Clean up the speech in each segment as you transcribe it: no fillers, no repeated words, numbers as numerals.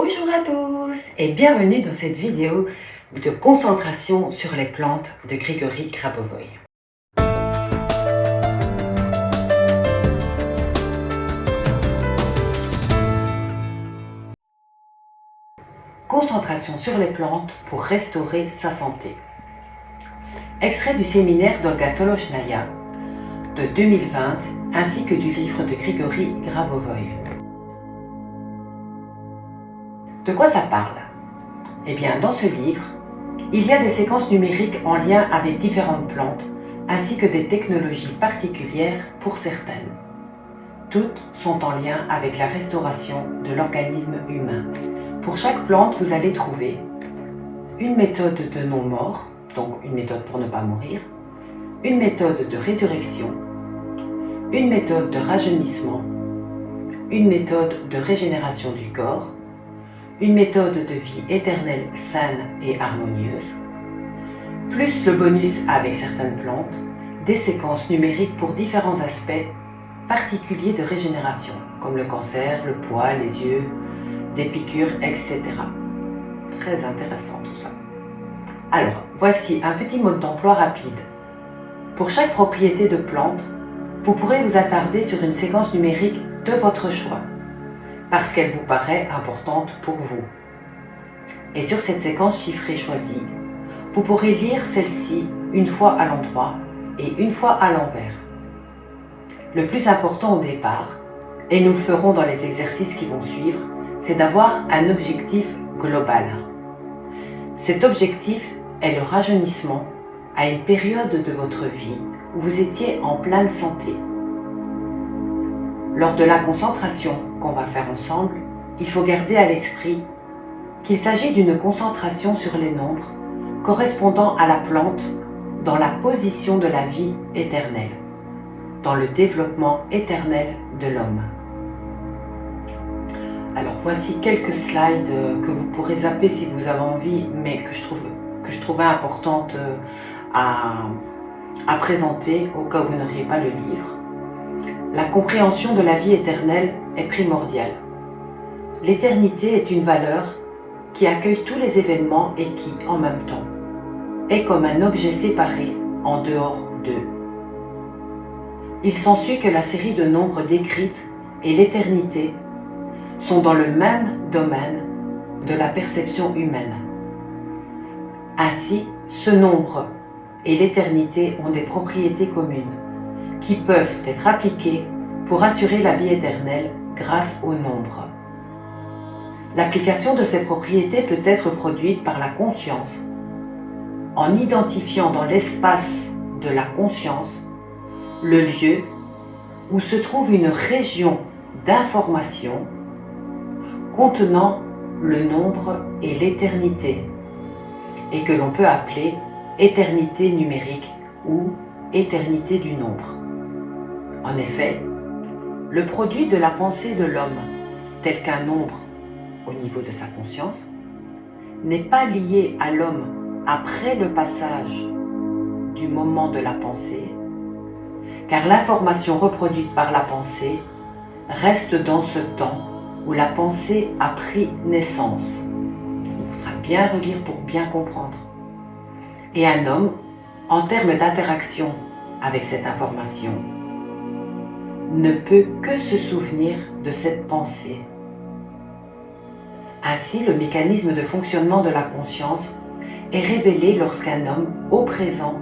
Bonjour à tous et bienvenue dans cette vidéo de concentration sur les plantes de Grigory Grabovoï. Concentration sur les plantes pour restaurer sa santé. Extrait du séminaire d'Olga Tolochnaya de 2020 ainsi que du livre de Grigory Grabovoï. De quoi ça parle? Eh bien, dans ce livre, il y a des séquences numériques en lien avec différentes plantes, ainsi que des technologies particulières pour certaines. Toutes sont en lien avec la restauration de l'organisme humain. Pour chaque plante, vous allez trouver une méthode de non-mort, donc une méthode pour ne pas mourir, une méthode de résurrection, une méthode de rajeunissement, une méthode de régénération du corps, une méthode de vie éternelle saine et harmonieuse, plus le bonus avec certaines plantes, des séquences numériques pour différents aspects particuliers de régénération, comme le cancer, le poids, les yeux, des piqûres, etc. Très intéressant tout ça. Alors, voici un petit mode d'emploi rapide. Pour chaque propriété de plante, vous pourrez vous attarder sur une séquence numérique de votre choix, parce qu'elle vous paraît importante pour vous. Et sur cette séquence chiffrée choisie, vous pourrez lire celle-ci une fois à l'endroit et une fois à l'envers. Le plus important au départ, et nous le ferons dans les exercices qui vont suivre, c'est d'avoir un objectif global. Cet objectif est le rajeunissement à une période de votre vie où vous étiez en pleine santé. Lors de la concentration qu'on va faire ensemble, il faut garder à l'esprit qu'il s'agit d'une concentration sur les nombres correspondant à la plante dans la position de la vie éternelle, dans le développement éternel de l'homme. Alors voici quelques slides que vous pourrez zapper si vous avez envie, mais que je trouvais importantes à présenter au cas où vous n'auriez pas le livre. La compréhension de la vie éternelle est primordiale. L'éternité est une valeur qui accueille tous les événements et qui, en même temps, est comme un objet séparé en dehors d'eux. Il s'ensuit que la série de nombres décrites et l'éternité sont dans le même domaine de la perception humaine. Ainsi, ce nombre et l'éternité ont des propriétés communes qui peuvent être appliquées pour assurer la vie éternelle grâce au nombre. L'application de ces propriétés peut être produite par la conscience en identifiant dans l'espace de la conscience le lieu où se trouve une région d'information contenant le nombre et l'éternité et que l'on peut appeler éternité numérique ou éternité du nombre. En effet, le produit de la pensée de l'homme, tel qu'un nombre au niveau de sa conscience, n'est pas lié à l'homme après le passage du moment de la pensée, car l'information reproduite par la pensée reste dans ce temps où la pensée a pris naissance. Il faudra bien relire pour bien comprendre. Et un homme, en termes d'interaction avec cette information, ne peut que se souvenir de cette pensée. Ainsi, le mécanisme de fonctionnement de la conscience est révélé lorsqu'un homme, au présent,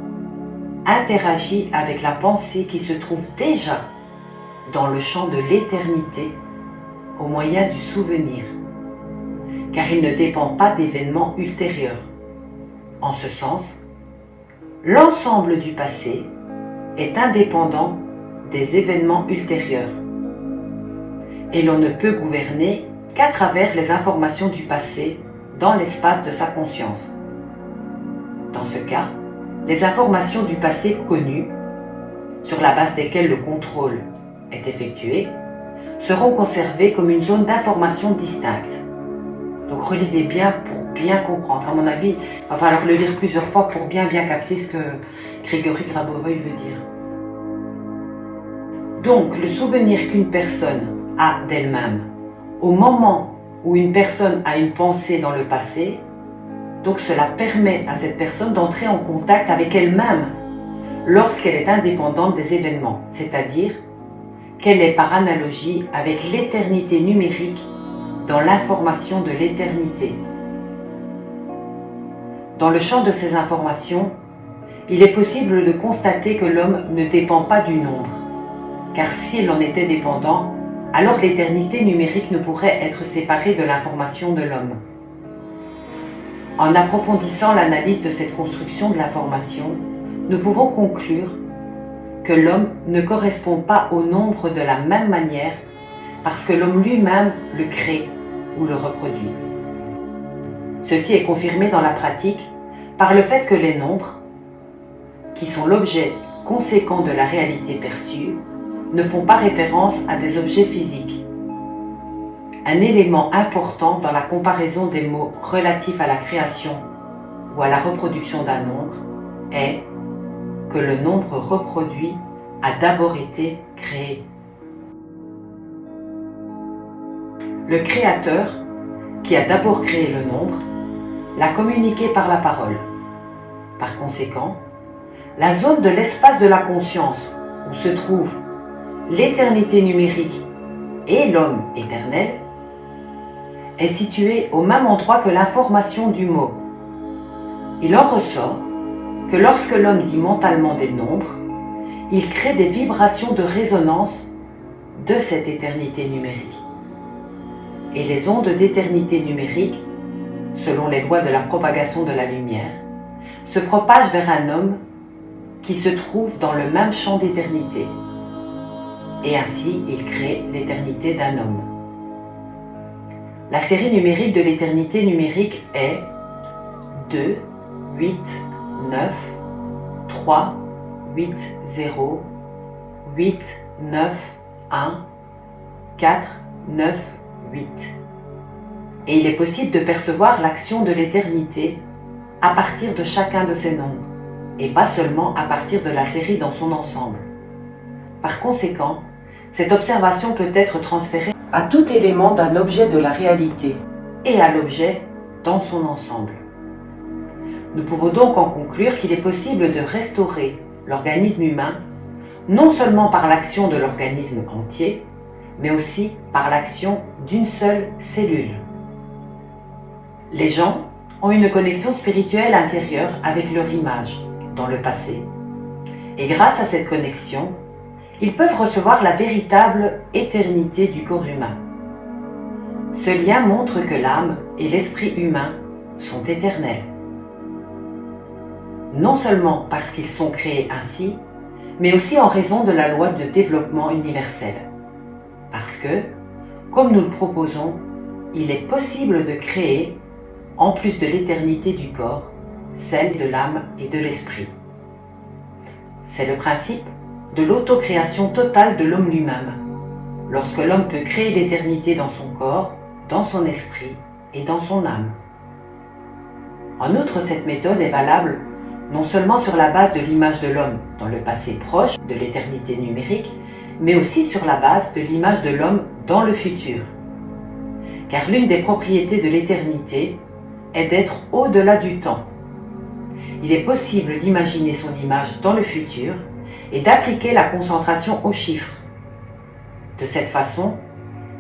interagit avec la pensée qui se trouve déjà dans le champ de l'éternité au moyen du souvenir, car il ne dépend pas d'événements ultérieurs. En ce sens, l'ensemble du passé est indépendant des événements ultérieurs et l'on ne peut gouverner qu'à travers les informations du passé dans l'espace de sa conscience. Dans ce cas, les informations du passé connues, sur la base desquelles le contrôle est effectué, seront conservées comme une zone d'information distincte. Donc relisez bien pour bien comprendre. À mon avis, il va falloir le lire plusieurs fois pour bien capter ce que Grigory Grabovoï veut dire. Donc, le souvenir qu'une personne a d'elle-même au moment où une personne a une pensée dans le passé, donc cela permet à cette personne d'entrer en contact avec elle-même lorsqu'elle est indépendante des événements, c'est-à-dire qu'elle est par analogie avec l'éternité numérique dans l'information de l'éternité. Dans le champ de ces informations, il est possible de constater que l'homme ne dépend pas du nombre, car s'il en était dépendant, alors l'éternité numérique ne pourrait être séparée de l'information de l'homme. En approfondissant l'analyse de cette construction de l'information, nous pouvons conclure que l'homme ne correspond pas au nombre de la même manière parce que l'homme lui-même le crée ou le reproduit. Ceci est confirmé dans la pratique par le fait que les nombres, qui sont l'objet conséquent de la réalité perçue, ne font pas référence à des objets physiques. Un élément important dans la comparaison des mots relatifs à la création ou à la reproduction d'un nombre est que le nombre reproduit a d'abord été créé. Le créateur, qui a d'abord créé le nombre, l'a communiqué par la parole. Par conséquent, la zone de l'espace de la conscience où se trouve l'éternité numérique et l'homme éternel est située au même endroit que l'information du mot. Il en ressort que lorsque l'homme dit mentalement des nombres, il crée des vibrations de résonance de cette éternité numérique. Et les ondes d'éternité numérique, selon les lois de la propagation de la lumière, se propagent vers un homme qui se trouve dans le même champ d'éternité. Et ainsi, il crée l'éternité d'un homme. La série numérique de l'éternité numérique est 2, 8, 9, 3, 8, 0, 8, 9, 1, 4, 9, 8. Et il est possible de percevoir l'action de l'éternité à partir de chacun de ces nombres, et pas seulement à partir de la série dans son ensemble. Par conséquent, cette observation peut être transférée à tout élément d'un objet de la réalité et à l'objet dans son ensemble. Nous pouvons donc en conclure qu'il est possible de restaurer l'organisme humain non seulement par l'action de l'organisme entier, mais aussi par l'action d'une seule cellule. Les gens ont une connexion spirituelle intérieure avec leur image dans le passé. Et grâce à cette connexion, ils peuvent recevoir la véritable éternité du corps humain. Ce lien montre que l'âme et l'esprit humain sont éternels. Non seulement parce qu'ils sont créés ainsi, mais aussi en raison de la loi de développement universel. Parce que, comme nous le proposons, il est possible de créer, en plus de l'éternité du corps, celle de l'âme et de l'esprit. C'est le principe de l'autocréation totale de l'homme lui-même, lorsque l'homme peut créer l'éternité dans son corps, dans son esprit et dans son âme. En outre, cette méthode est valable non seulement sur la base de l'image de l'homme dans le passé proche de l'éternité numérique, mais aussi sur la base de l'image de l'homme dans le futur. Car l'une des propriétés de l'éternité est d'être au-delà du temps. Il est possible d'imaginer son image dans le futur et d'appliquer la concentration aux chiffres. De cette façon,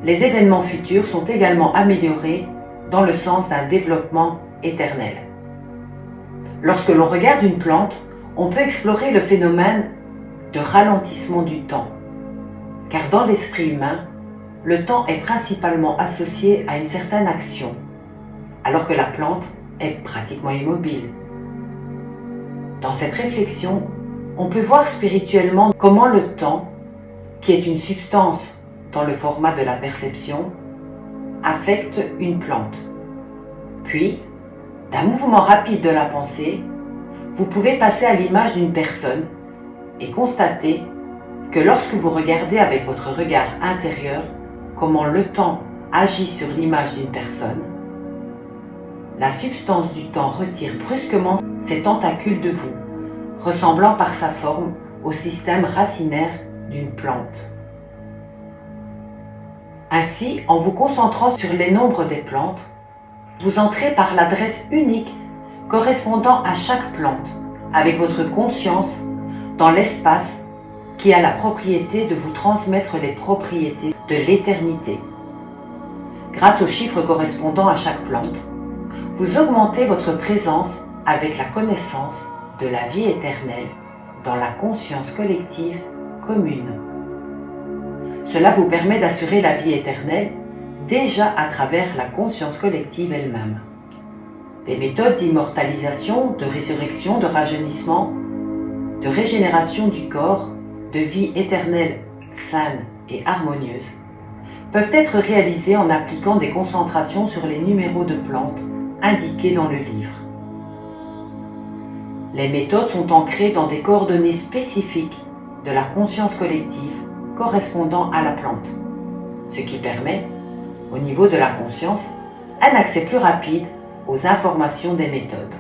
les événements futurs sont également améliorés dans le sens d'un développement éternel. Lorsque l'on regarde une plante, on peut explorer le phénomène de ralentissement du temps. Car dans l'esprit humain, le temps est principalement associé à une certaine action, alors que la plante est pratiquement immobile. Dans cette réflexion, on peut voir spirituellement comment le temps, qui est une substance dans le format de la perception, affecte une plante. Puis, d'un mouvement rapide de la pensée, vous pouvez passer à l'image d'une personne et constater que lorsque vous regardez avec votre regard intérieur comment le temps agit sur l'image d'une personne, la substance du temps retire brusquement ses tentacules de vous, ressemblant par sa forme au système racinaire d'une plante. Ainsi, en vous concentrant sur les nombres des plantes, vous entrez par l'adresse unique correspondant à chaque plante, avec votre conscience, dans l'espace qui a la propriété de vous transmettre les propriétés de l'éternité. Grâce aux chiffres correspondant à chaque plante, vous augmentez votre présence avec la connaissance de la vie éternelle dans la conscience collective commune. Cela vous permet d'assurer la vie éternelle déjà à travers la conscience collective elle-même. Des méthodes d'immortalisation, de résurrection, de rajeunissement, de régénération du corps, de vie éternelle, saine et harmonieuse, peuvent être réalisées en appliquant des concentrations sur les numéros de plantes indiqués dans le livre. Les méthodes sont ancrées dans des coordonnées spécifiques de la conscience collective correspondant à la plante, ce qui permet, au niveau de la conscience, un accès plus rapide aux informations des méthodes.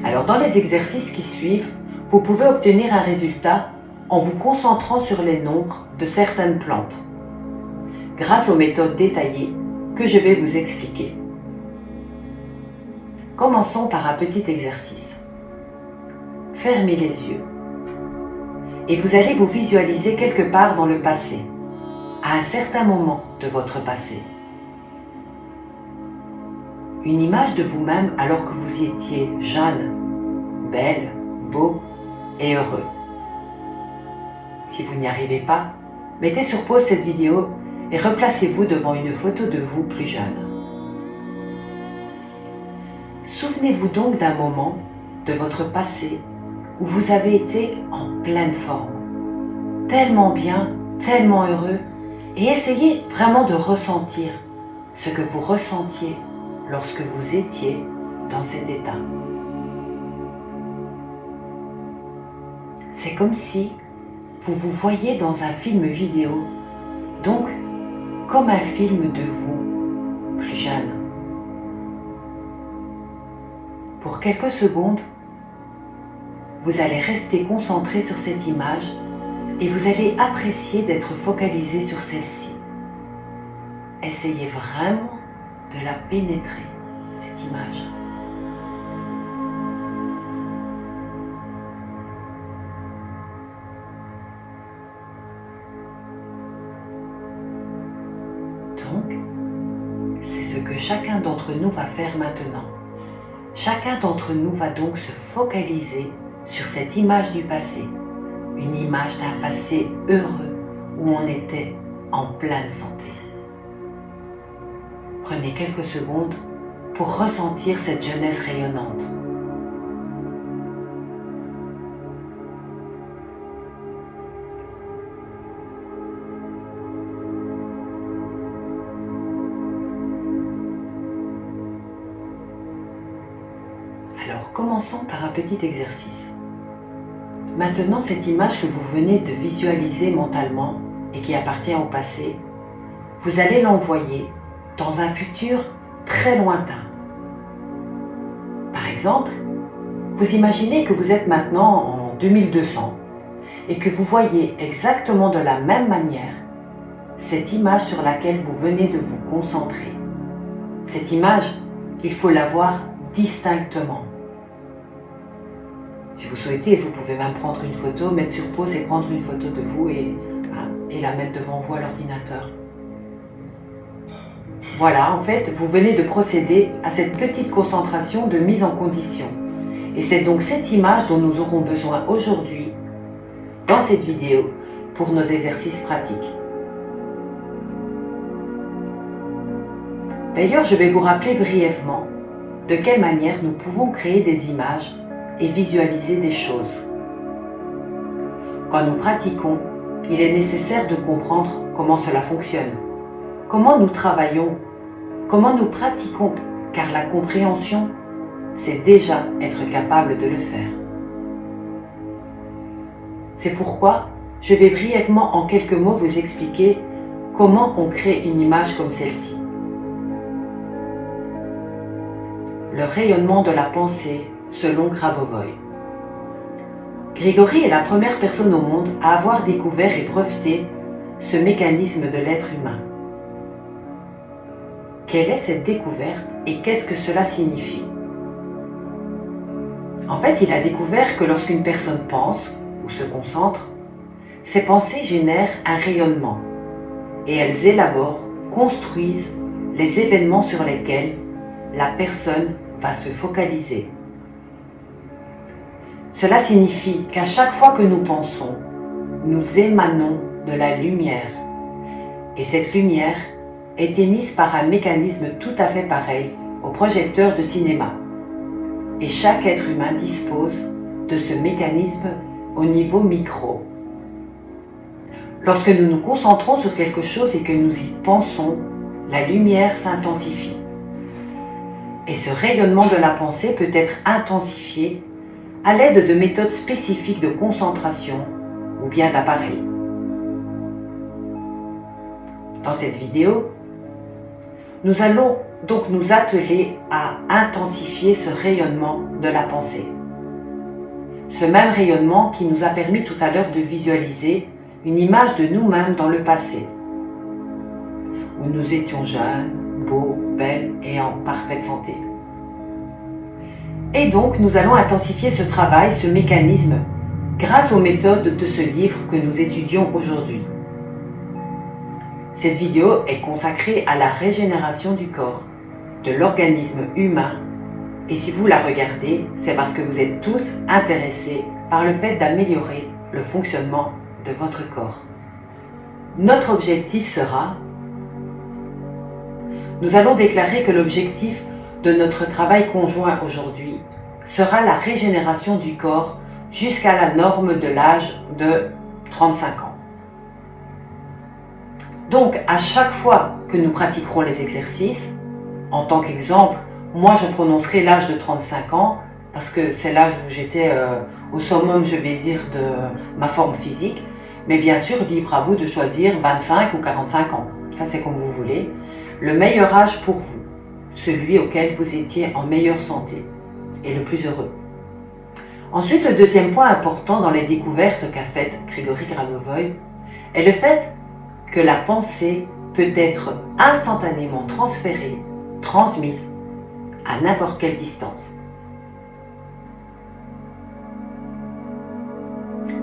Alors dans les exercices qui suivent, vous pouvez obtenir un résultat en vous concentrant sur les nombres de certaines plantes, grâce aux méthodes détaillées que je vais vous expliquer. Commençons par un petit exercice. Fermez les yeux et vous allez vous visualiser quelque part dans le passé, à un certain moment de votre passé. Une image de vous-même alors que vous y étiez jeune, belle, beau et heureux. Si vous n'y arrivez pas, mettez sur pause cette vidéo et replacez-vous devant une photo de vous plus jeune. Souvenez-vous donc d'un moment de votre passé où vous avez été en pleine forme, tellement bien, tellement heureux, et essayez vraiment de ressentir ce que vous ressentiez lorsque vous étiez dans cet état. C'est comme si vous vous voyiez dans un film vidéo, donc comme un film de vous, plus jeune. Pour quelques secondes, vous allez rester concentré sur cette image et vous allez apprécier d'être focalisé sur celle-ci. Essayez vraiment de la pénétrer, cette image. Donc, c'est ce que chacun d'entre nous va faire maintenant. Chacun d'entre nous va donc se focaliser sur cette image du passé, une image d'un passé heureux où on était en pleine santé. Prenez quelques secondes pour ressentir cette jeunesse rayonnante. Alors commençons par un petit exercice. Maintenant, cette image que vous venez de visualiser mentalement et qui appartient au passé, vous allez l'envoyer dans un futur très lointain. Par exemple, vous imaginez que vous êtes maintenant en 2200 et que vous voyez exactement de la même manière cette image sur laquelle vous venez de vous concentrer. Cette image, il faut la voir distinctement. Si vous souhaitez, vous pouvez même prendre une photo, mettre sur pause et prendre une photo de vous et la mettre devant vous à l'ordinateur. Voilà, en fait, vous venez de procéder à cette petite concentration de mise en condition. Et c'est donc cette image dont nous aurons besoin aujourd'hui, dans cette vidéo, pour nos exercices pratiques. D'ailleurs, je vais vous rappeler brièvement de quelle manière nous pouvons créer des images et visualiser des choses. Quand nous pratiquons, il est nécessaire de comprendre comment cela fonctionne, comment nous travaillons, comment nous pratiquons, car la compréhension, c'est déjà être capable de le faire. C'est pourquoi je vais brièvement en quelques mots vous expliquer comment on crée une image comme celle-ci. Le rayonnement de la pensée selon Grabovoi. Grigory est la première personne au monde à avoir découvert et breveté ce mécanisme de l'être humain. Quelle est cette découverte et qu'est-ce que cela signifie? En fait, il a découvert que lorsqu'une personne pense ou se concentre, ses pensées génèrent un rayonnement et elles élaborent, construisent les événements sur lesquels la personne va se focaliser. Cela signifie qu'à chaque fois que nous pensons, nous émanons de la lumière. Et cette lumière est émise par un mécanisme tout à fait pareil au projecteur de cinéma. Et chaque être humain dispose de ce mécanisme au niveau micro. Lorsque nous nous concentrons sur quelque chose et que nous y pensons, la lumière s'intensifie. Et ce rayonnement de la pensée peut être intensifié à l'aide de méthodes spécifiques de concentration ou bien d'appareils. Dans cette vidéo, nous allons donc nous atteler à intensifier ce rayonnement de la pensée. Ce même rayonnement qui nous a permis tout à l'heure de visualiser une image de nous-mêmes dans le passé, où nous étions jeunes, beaux, belles et en parfaite santé. Et donc, nous allons intensifier ce travail, ce mécanisme, grâce aux méthodes de ce livre que nous étudions aujourd'hui. Cette vidéo est consacrée à la régénération du corps, de l'organisme humain, et si vous la regardez, c'est parce que vous êtes tous intéressés par le fait d'améliorer le fonctionnement de votre corps. Notre objectif sera, nous allons déclarer que l'objectif de notre travail conjoint aujourd'hui sera la régénération du corps jusqu'à la norme de l'âge de 35 ans. Donc, à chaque fois que nous pratiquerons les exercices, en tant qu'exemple, moi je prononcerai l'âge de 35 ans parce que c'est l'âge où j'étais au summum, je vais dire, de ma forme physique. Mais bien sûr, libre à vous de choisir 25 ou 45 ans. Ça, c'est comme vous voulez. Le meilleur âge pour vous, celui auquel vous étiez en meilleure santé et le plus heureux. Ensuite, le deuxième point important dans les découvertes qu'a faites Grigory Grabovoï est le fait que la pensée peut être instantanément transférée, transmise à n'importe quelle distance.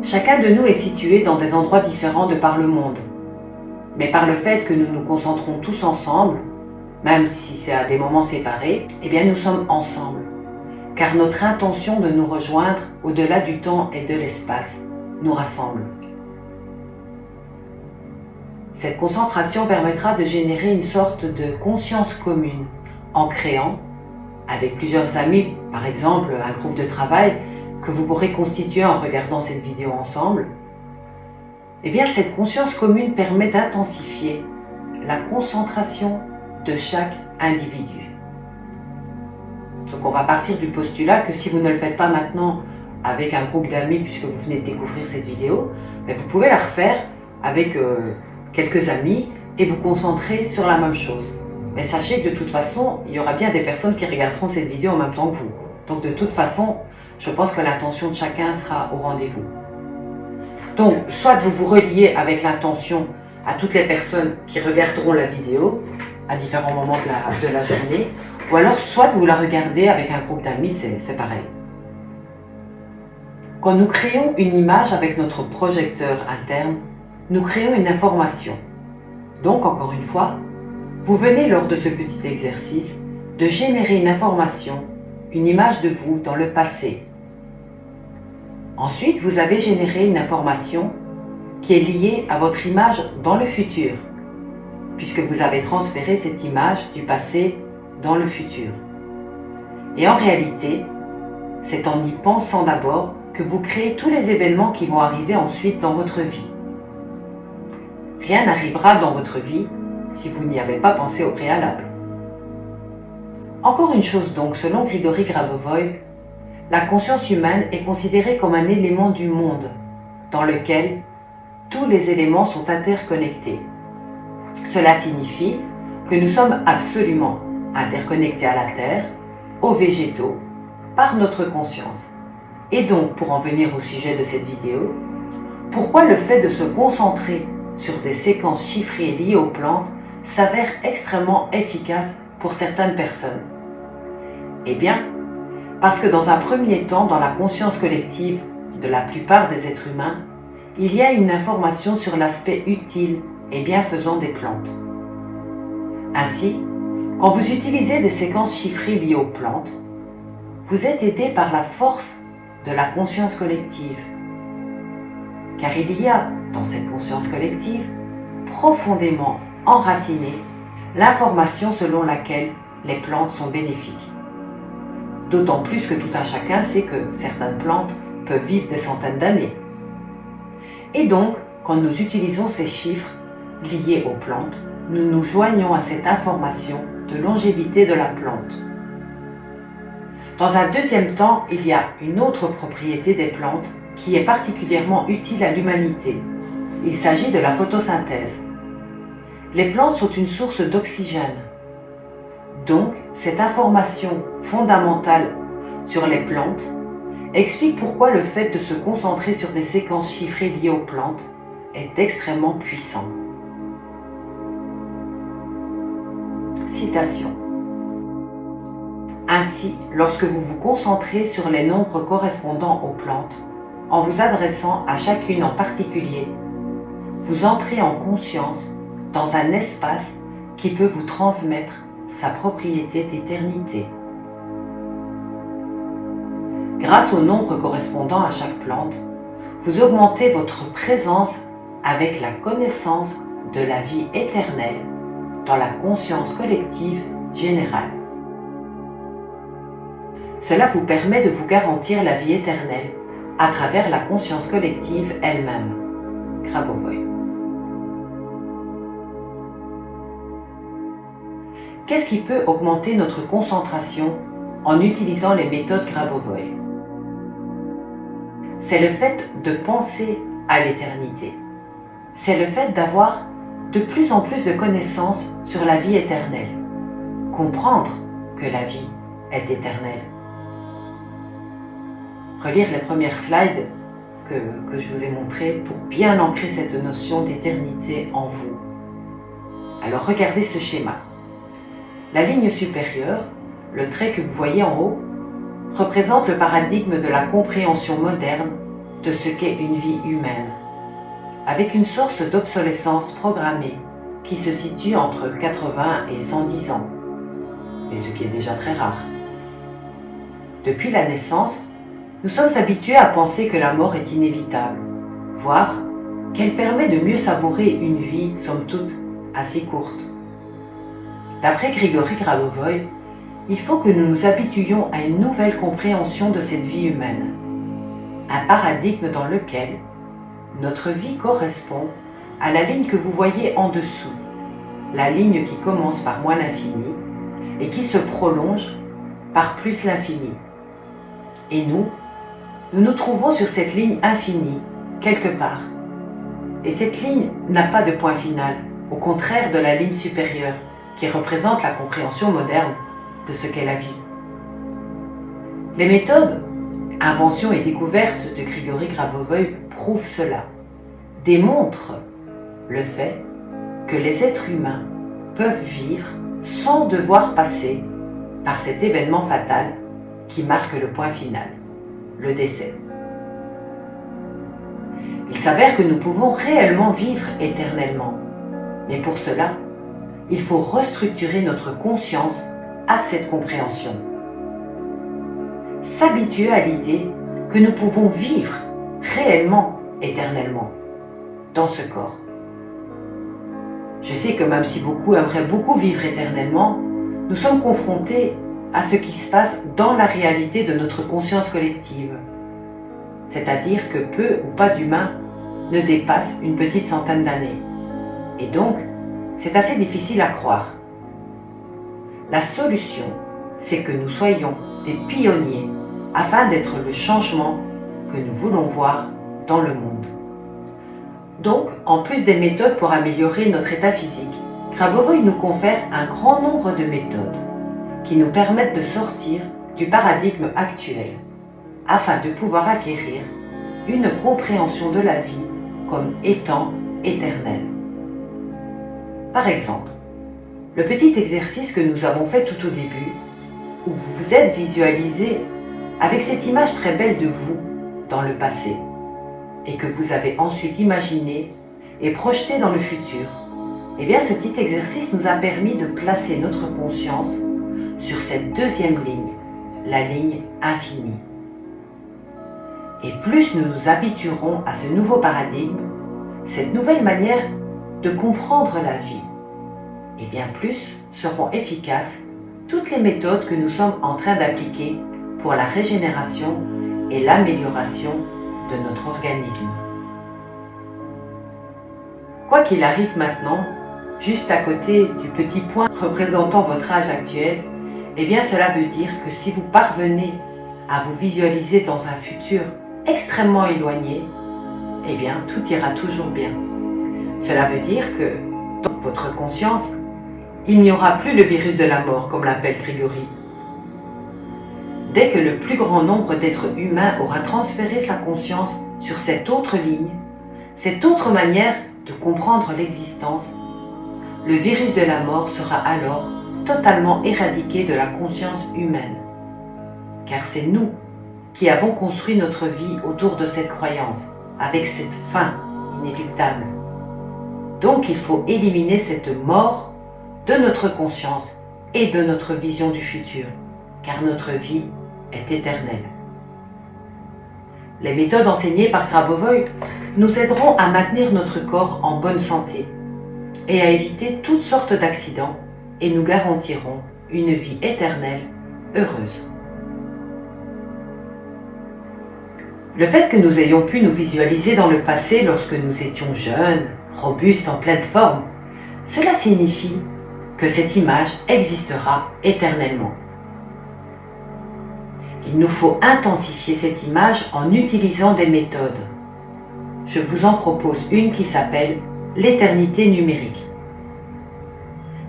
Chacun de nous est situé dans des endroits différents de par le monde. Mais par le fait que nous nous concentrons tous ensemble, même si c'est à des moments séparés, eh bien nous sommes ensemble. Car notre intention de nous rejoindre au-delà du temps et de l'espace nous rassemble. Cette concentration permettra de générer une sorte de conscience commune en créant, avec plusieurs amis, par exemple un groupe de travail, que vous pourrez constituer en regardant cette vidéo ensemble, eh bien cette conscience commune permet d'intensifier la concentration de chaque individu. Donc on va partir du postulat que si vous ne le faites pas maintenant avec un groupe d'amis puisque vous venez de découvrir cette vidéo, mais vous pouvez la refaire avec quelques amis et vous concentrer sur la même chose. Mais sachez que de toute façon, il y aura bien des personnes qui regarderont cette vidéo en même temps que vous. Donc de toute façon, je pense que l'intention de chacun sera au rendez-vous. Donc, soit vous vous reliez avec l'intention à toutes les personnes qui regarderont la vidéo à différents moments de la journée, ou alors soit vous la regardez avec un groupe d'amis, c'est pareil. Quand nous créons une image avec notre projecteur interne, nous créons une information. Donc, encore une fois, vous venez lors de ce petit exercice de générer une information, une image de vous dans le passé. Ensuite, vous avez généré une information qui est liée à votre image dans le futur, puisque vous avez transféré cette image du passé dans le futur. Et en réalité, c'est en y pensant d'abord que vous créez tous les événements qui vont arriver ensuite dans votre vie. Rien n'arrivera dans votre vie si vous n'y avez pas pensé au préalable. Encore une chose donc, selon Grigory Grabovoï, la conscience humaine est considérée comme un élément du monde dans lequel tous les éléments sont interconnectés. Cela signifie que nous sommes absolument interconnectés à la Terre, aux végétaux, par notre conscience. Et donc, pour en venir au sujet de cette vidéo, pourquoi le fait de se concentrer sur des séquences chiffrées liées aux plantes s'avère extrêmement efficace pour certaines personnes? Eh bien, parce que dans un premier temps, dans la conscience collective de la plupart des êtres humains, il y a une information sur l'aspect utile et bienfaisant des plantes. Ainsi, quand vous utilisez des séquences chiffrées liées aux plantes, vous êtes aidé par la force de la conscience collective. Car il y a, dans cette conscience collective, profondément enracinée, l'information selon laquelle les plantes sont bénéfiques. D'autant plus que tout un chacun sait que certaines plantes peuvent vivre des centaines d'années. Et donc, quand nous utilisons ces chiffres liés aux plantes, nous nous joignons à cette information de longévité de la plante. Dans un deuxième temps, il y a une autre propriété des plantes qui est particulièrement utile à l'humanité. Il s'agit de la photosynthèse. Les plantes sont une source d'oxygène. Donc, cette information fondamentale sur les plantes explique pourquoi le fait de se concentrer sur des séquences chiffrées liées aux plantes est extrêmement puissant. Citation. Ainsi, lorsque vous vous concentrez sur les nombres correspondant aux plantes, en vous adressant à chacune en particulier, vous entrez en conscience dans un espace qui peut vous transmettre sa propriété d'éternité. Grâce au nombre correspondant à chaque plante, vous augmentez votre présence avec la connaissance de la vie éternelle dans la conscience collective générale. Cela vous permet de vous garantir la vie éternelle à travers la conscience collective elle-même. Grabovoi. Qu'est-ce qui peut augmenter notre concentration en utilisant les méthodes Grabovoi? C'est le fait de penser à l'éternité. C'est le fait d'avoir de plus en plus de connaissances sur la vie éternelle. Comprendre que la vie est éternelle. Relire les premières slides que je vous ai montrées pour bien ancrer cette notion d'éternité en vous. Alors regardez ce schéma. La ligne supérieure, le trait que vous voyez en haut, représente le paradigme de la compréhension moderne de ce qu'est une vie humaine, avec une source d'obsolescence programmée qui se situe entre 80 et 110 ans, et ce qui est déjà très rare. Depuis la naissance, nous sommes habitués à penser que la mort est inévitable, voire qu'elle permet de mieux savourer une vie, somme toute, assez courte. D'après Grigory Grabovoi, il faut que nous nous habituions à une nouvelle compréhension de cette vie humaine, un paradigme dans lequel notre vie correspond à la ligne que vous voyez en dessous, la ligne qui commence par moins l'infini et qui se prolonge par plus l'infini. Et nous nous trouvons sur cette ligne infinie, quelque part. Et cette ligne n'a pas de point final, au contraire de la ligne supérieure, qui représente la compréhension moderne de ce qu'est la vie. Les méthodes, inventions et découvertes de Grigory Grabovoi prouvent cela, démontrent le fait que les êtres humains peuvent vivre sans devoir passer par cet événement fatal qui marque le point final, le décès. Il s'avère que nous pouvons réellement vivre éternellement, mais pour cela, il faut restructurer notre conscience à cette compréhension. S'habituer à l'idée que nous pouvons vivre réellement éternellement dans ce corps. Je sais que même si beaucoup aimeraient beaucoup vivre éternellement, nous sommes confrontés à ce qui se passe dans la réalité de notre conscience collective. C'est-à-dire que peu ou pas d'humains ne dépassent une petite centaine d'années. Et donc, c'est assez difficile à croire. La solution, c'est que nous soyons des pionniers afin d'être le changement que nous voulons voir dans le monde. Donc, en plus des méthodes pour améliorer notre état physique, Grabovoi nous confère un grand nombre de méthodes qui nous permettent de sortir du paradigme actuel afin de pouvoir acquérir une compréhension de la vie comme étant éternelle. Par exemple, le petit exercice que nous avons fait tout au début, où vous vous êtes visualisé avec cette image très belle de vous dans le passé, et que vous avez ensuite imaginé et projeté dans le futur, eh bien ce petit exercice nous a permis de placer notre conscience sur cette deuxième ligne, la ligne infinie. Et plus nous nous habituerons à ce nouveau paradigme, cette nouvelle manière de comprendre la vie, et bien plus seront efficaces toutes les méthodes que nous sommes en train d'appliquer pour la régénération et l'amélioration de notre organisme. Quoi qu'il arrive maintenant, juste à côté du petit point représentant votre âge actuel, eh bien cela veut dire que si vous parvenez à vous visualiser dans un futur extrêmement éloigné, eh bien tout ira toujours bien. Cela veut dire que dans votre conscience, il n'y aura plus le virus de la mort, comme l'appelle Grégory. Dès que le plus grand nombre d'êtres humains aura transféré sa conscience sur cette autre ligne, cette autre manière de comprendre l'existence, le virus de la mort sera alors totalement éradiqué de la conscience humaine. Car c'est nous qui avons construit notre vie autour de cette croyance, avec cette fin inéluctable. Donc il faut éliminer cette mort de notre conscience et de notre vision du futur, car notre vie est éternelle. Les méthodes enseignées par Grabovoi nous aideront à maintenir notre corps en bonne santé et à éviter toutes sortes d'accidents et nous garantiront une vie éternelle heureuse. Le fait que nous ayons pu nous visualiser dans le passé lorsque nous étions jeunes, robustes, en pleine forme, cela signifie que cette image existera éternellement. Il nous faut intensifier cette image en utilisant des méthodes. Je vous en propose une qui s'appelle l'éternité numérique.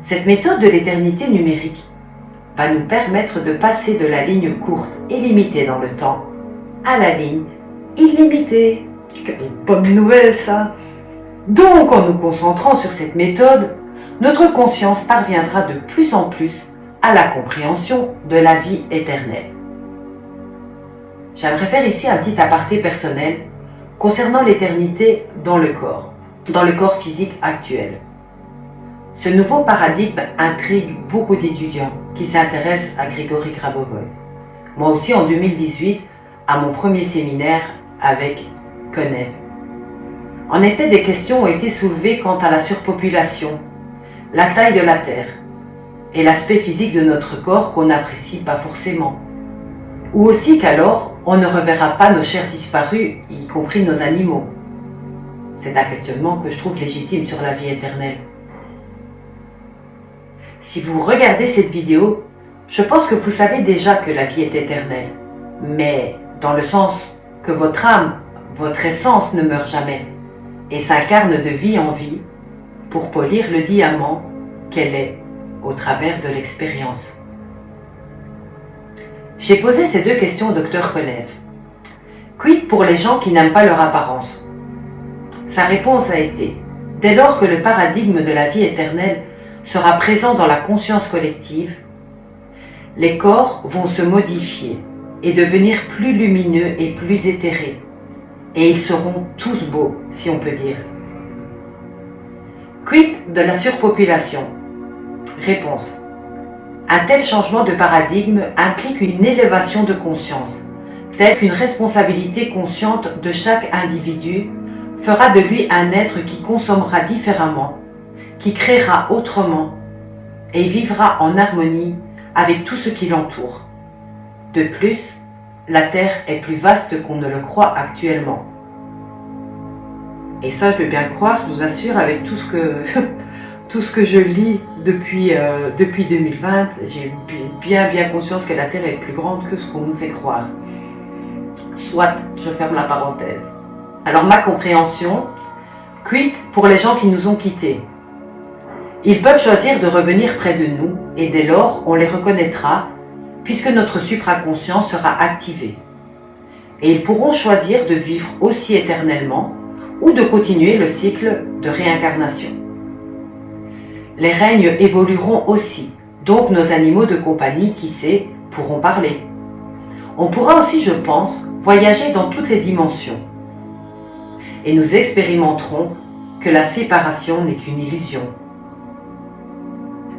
Cette méthode de l'éternité numérique va nous permettre de passer de la ligne courte et limitée dans le temps à la ligne illimitée. Quelle bonne nouvelle ça! Donc en nous concentrant sur cette méthode, notre conscience parviendra de plus en plus à la compréhension de la vie éternelle. J'aimerais faire ici un petit aparté personnel concernant l'éternité dans le corps physique actuel. Ce nouveau paradigme intrigue beaucoup d'étudiants qui s'intéressent à Grégory Grabovoi. Moi aussi en 2018, à mon premier séminaire avec Konev. En effet, des questions ont été soulevées quant à la surpopulation, la taille de la Terre et l'aspect physique de notre corps qu'on n'apprécie pas forcément. Ou aussi qu'alors, on ne reverra pas nos chers disparus, y compris nos animaux. C'est un questionnement que je trouve légitime sur la vie éternelle. Si vous regardez cette vidéo, je pense que vous savez déjà que la vie est éternelle, mais dans le sens que votre âme, votre essence ne meurt jamais et s'incarne de vie en vie pour polir le diamant qu'elle est au travers de l'expérience. J'ai posé ces deux questions au Dr Konev. Quid pour les gens qui n'aiment pas leur apparence? Sa réponse a été: dès lors que le paradigme de la vie éternelle sera présent dans la conscience collective, les corps vont se modifier et devenir plus lumineux et plus éthérés, et ils seront tous beaux, si on peut dire. Quid de la surpopulation? Réponse: un tel changement de paradigme implique une élévation de conscience, telle qu'une responsabilité consciente de chaque individu fera de lui un être qui consommera différemment, qui créera autrement et vivra en harmonie avec tout ce qui l'entoure. De plus, la Terre est plus vaste qu'on ne le croit actuellement. Et ça, je veux bien croire, je vous assure, avec tout ce que je lis depuis 2020, j'ai bien conscience que la Terre est plus grande que ce qu'on nous fait croire. Soit, je ferme la parenthèse. Alors ma compréhension, quid pour les gens qui nous ont quittés? Ils peuvent choisir de revenir près de nous et dès lors on les reconnaîtra puisque notre supraconscient sera activé. Et ils pourront choisir de vivre aussi éternellement ou de continuer le cycle de réincarnation. Les règnes évolueront aussi, donc nos animaux de compagnie, qui sait, pourront parler. On pourra aussi, je pense, voyager dans toutes les dimensions. Et nous expérimenterons que la séparation n'est qu'une illusion.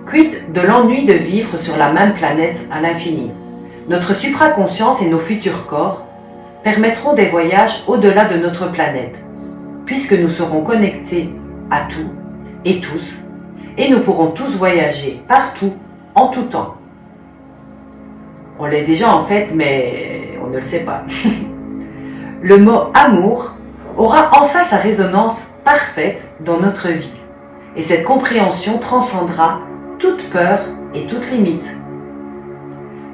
Quid de l'ennui de vivre sur la même planète à l'infini? Notre supraconscience et nos futurs corps permettront des voyages au-delà de notre planète, puisque nous serons connectés à tout et tous, et nous pourrons tous voyager partout, en tout temps. On l'est déjà en fait, mais on ne le sait pas. Le mot amour aura enfin sa résonance parfaite dans notre vie, et cette compréhension transcendra toute peur et toute limite.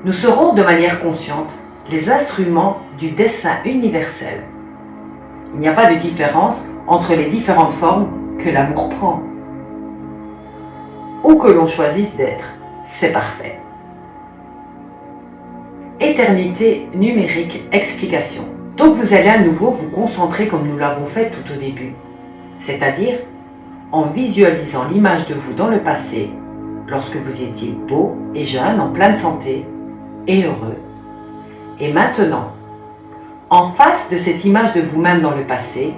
Nous serons de manière consciente les instruments du dessein universel. Il n'y a pas de différence entre les différentes formes que l'amour prend. Où que l'on choisisse d'être, c'est parfait. Éternité numérique explication. Donc vous allez à nouveau vous concentrer comme nous l'avons fait tout au début, c'est-à-dire en visualisant l'image de vous dans le passé, lorsque vous étiez beau et jeune, en pleine santé et heureux. Et maintenant, en face de cette image de vous-même dans le passé,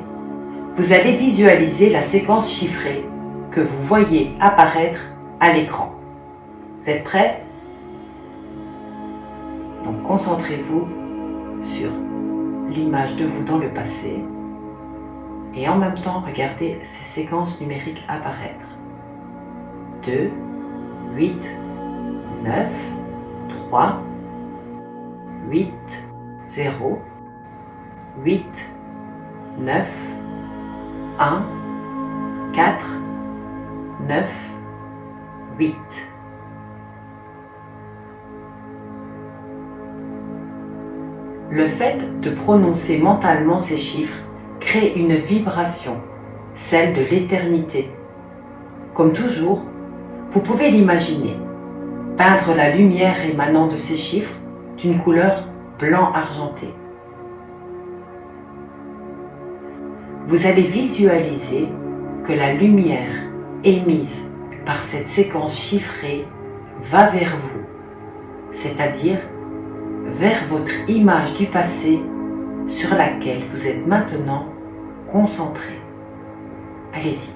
vous allez visualiser la séquence chiffrée que vous voyez apparaître à l'écran. Vous êtes prêts? Donc concentrez-vous sur l'image de vous dans le passé et en même temps regardez ces séquences numériques apparaître. 2, 8, 9, 3, 8, 0, 8, 9, 1, 4, 9, 8. Le fait de prononcer mentalement ces chiffres crée une vibration, celle de l'éternité. Comme toujours, vous pouvez l'imaginer, peindre la lumière émanant de ces chiffres d'une couleur blanc argenté. Vous allez visualiser que la lumière émise par cette séquence chiffrée va vers vous, c'est-à-dire vers votre image du passé sur laquelle vous êtes maintenant concentré. Allez-y.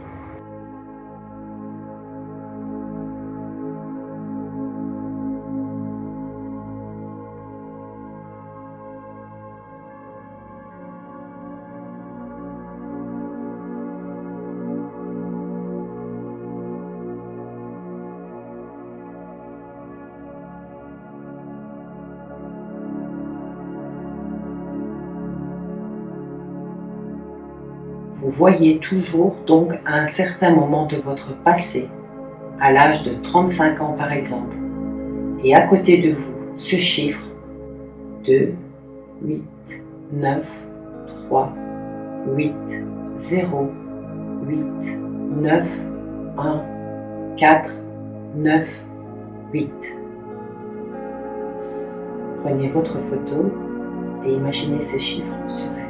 Vous voyez toujours donc à un certain moment de votre passé, à l'âge de 35 ans par exemple, et à côté de vous ce chiffre 2, 8, 9, 3, 8, 0, 8, 9, 1, 4, 9, 8. Prenez votre photo et imaginez ces chiffres sur elle.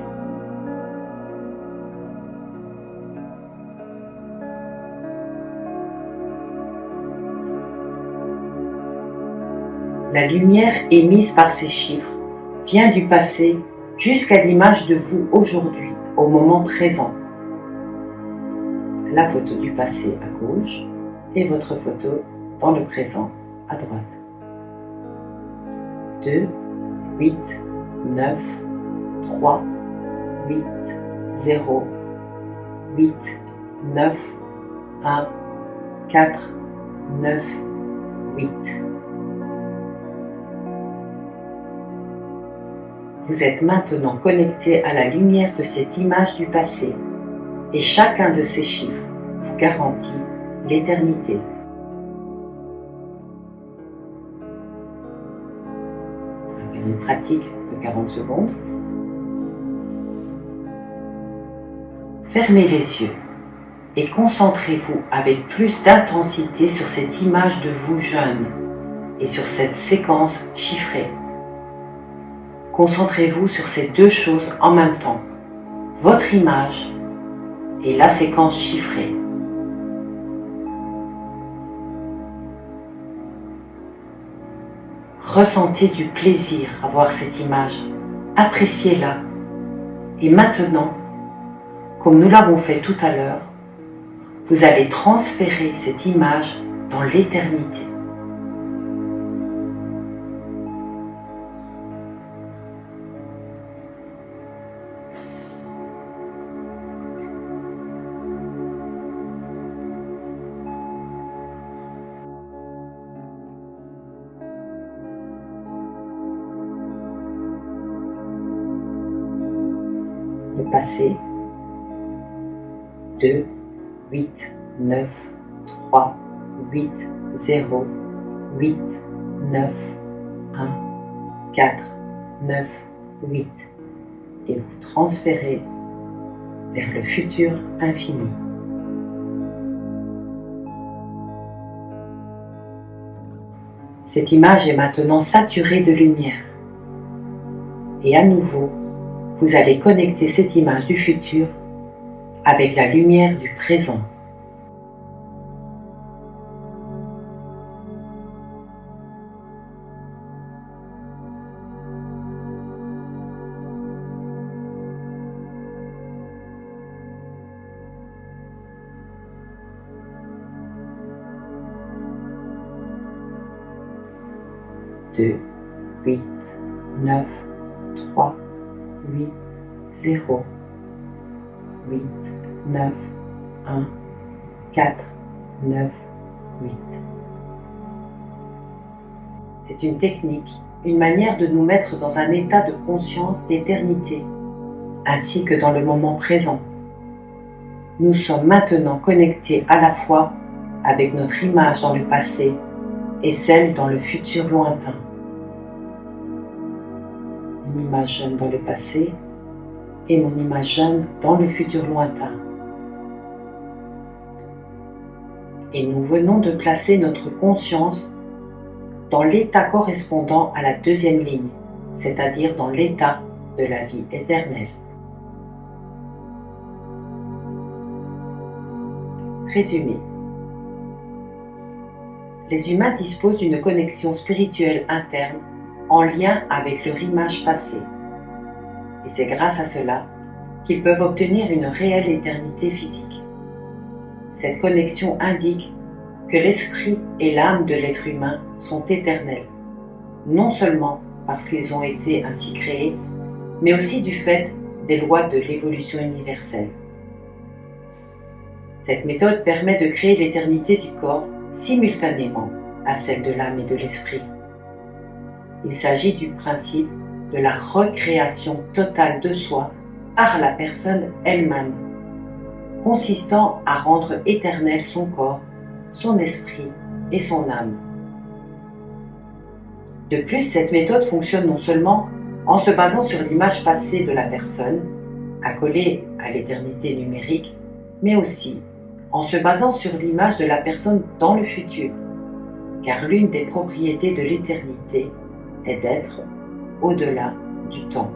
La lumière émise par ces chiffres vient du passé jusqu'à l'image de vous aujourd'hui, au moment présent. La photo du passé à gauche et votre photo dans le présent à droite. 2, 8, 9, 3, 8, 0, 8, 9, 1, 4, 9, 8. Vous êtes maintenant connecté à la lumière de cette image du passé et chacun de ces chiffres vous garantit l'éternité. On va faire une pratique de 40 secondes. Fermez les yeux et concentrez-vous avec plus d'intensité sur cette image de vous jeune et sur cette séquence chiffrée. Concentrez-vous sur ces deux choses en même temps, votre image et la séquence chiffrée. Ressentez du plaisir à voir cette image, appréciez-la. Et maintenant, comme nous l'avons fait tout à l'heure, vous allez transférer cette image dans l'éternité. Le passé, 2, 8, 9, 3, 8, 0, 8, 9, 1, 4, 9, 8 et vous transférez vers le futur infini. Cette image est maintenant saturée de lumière et à nouveau, vous allez connecter cette image du futur avec la lumière du présent. Deux, 8, 9, 3, 8, 0, 8, 9, 1, 4, 9, 8. C'est une technique, une manière de nous mettre dans un état de conscience d'éternité, ainsi que dans le moment présent. Nous sommes maintenant connectés à la fois avec notre image dans le passé et celle dans le futur lointain. Une image jeune dans le passé et mon image jeune dans le futur lointain. Et nous venons de placer notre conscience dans l'état correspondant à la deuxième ligne, c'est-à-dire dans l'état de la vie éternelle. Résumé. Les humains disposent d'une connexion spirituelle interne en lien avec leur image passée. Et c'est grâce à cela qu'ils peuvent obtenir une réelle éternité physique. Cette connexion indique que l'esprit et l'âme de l'être humain sont éternels, non seulement parce qu'ils ont été ainsi créés, mais aussi du fait des lois de l'évolution universelle. Cette méthode permet de créer l'éternité du corps simultanément à celle de l'âme et de l'esprit. Il s'agit du principe de la recréation totale de soi par la personne elle-même, consistant à rendre éternel son corps, son esprit et son âme. De plus, cette méthode fonctionne non seulement en se basant sur l'image passée de la personne, accolée à l'éternité numérique, mais aussi en se basant sur l'image de la personne dans le futur, car l'une des propriétés de l'éternité est d'être au-delà du temps.